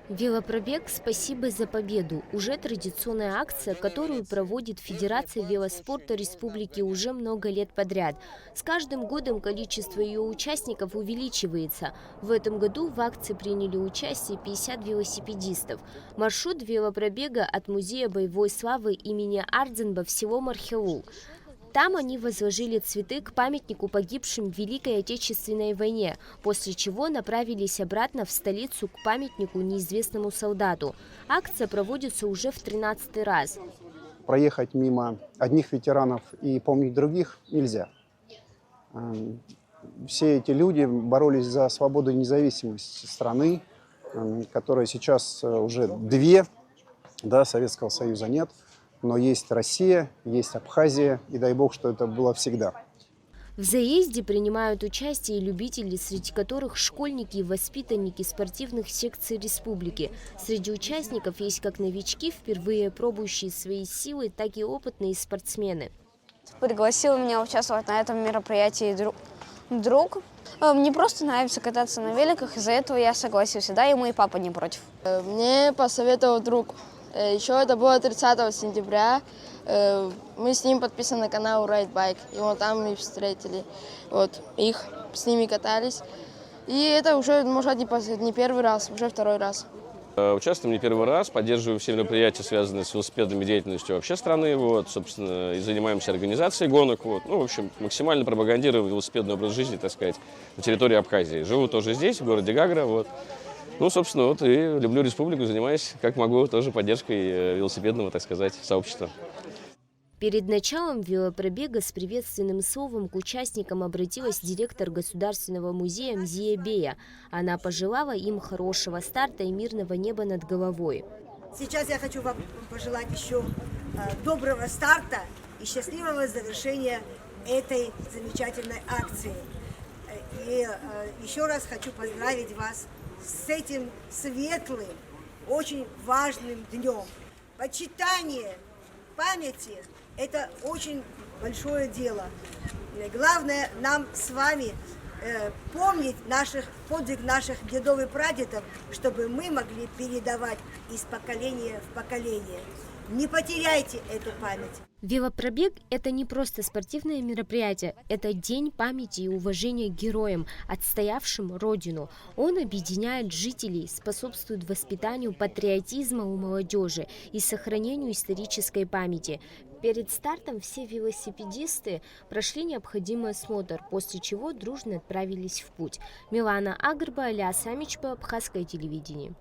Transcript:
Велопробег «Спасибо за победу» – уже традиционная акция, которую проводит Федерация велоспорта республики уже много лет подряд. С каждым годом количество ее участников увеличивается. В этом году в акции приняли участие 50 велосипедистов. Маршрут велопробега от Музея боевой славы имени Ардзенба в село Мархеул. Там они возложили цветы к памятнику погибшим в Великой Отечественной войне, после чего направились обратно в столицу к памятнику неизвестному солдату. Акция проводится уже в 13-й раз. Проехать мимо одних ветеранов и помнить других нельзя. Все эти люди боролись за свободу и независимость страны, которая сейчас уже две, да, Советского Союза нет. Но есть Россия, есть Абхазия, и дай бог, что это было всегда. В заезде принимают участие любители, среди которых школьники и воспитанники спортивных секций республики. Среди участников есть как новички, впервые пробующие свои силы, так и опытные спортсмены. Пригласил меня участвовать на этом мероприятии друг. Мне просто нравится кататься на великах, из-за этого я согласился, да, и мой папа не против. Мне посоветовал друг. Еще это было 30 сентября. Мы с ним подписаны на канал Ride Bike. И вот там мы встретили их, с ними катались. И это уже, может, не первый раз, уже второй раз. Участвуем не первый раз, поддерживаю все мероприятия, связанные с велосипедной деятельностью вообще страны. Собственно, и занимаемся организацией гонок. Ну, в общем, максимально пропагандируем велосипедный образ жизни, так сказать, на территории Абхазии. Живу тоже здесь, в городе Гагра. Ну, собственно, и люблю республику, занимаюсь, как могу, тоже поддержкой велосипедного, так сказать, сообщества. Перед началом велопробега с приветственным словом к участникам обратилась директор Государственного музея Мзия Бея. Она пожелала им хорошего старта и мирного неба над головой. Сейчас я хочу вам пожелать еще доброго старта и счастливого завершения этой замечательной акции. И еще раз хочу поздравить вас с этим светлым, очень важным днем. Почитание памяти – это очень большое дело. Главное нам с вами помнить подвиг наших дедов и прадедов, чтобы мы могли передавать из поколения в поколение. Не потеряйте эту память. Велопробег – это не просто спортивное мероприятие, это день памяти и уважения к героям, отстоявшим Родину. Он объединяет жителей, способствует воспитанию патриотизма у молодежи и сохранению исторической памяти. Перед стартом все велосипедисты прошли необходимый осмотр, после чего дружно отправились в путь. Милана Агрба, Ля Самичба, Абхазское телевидение.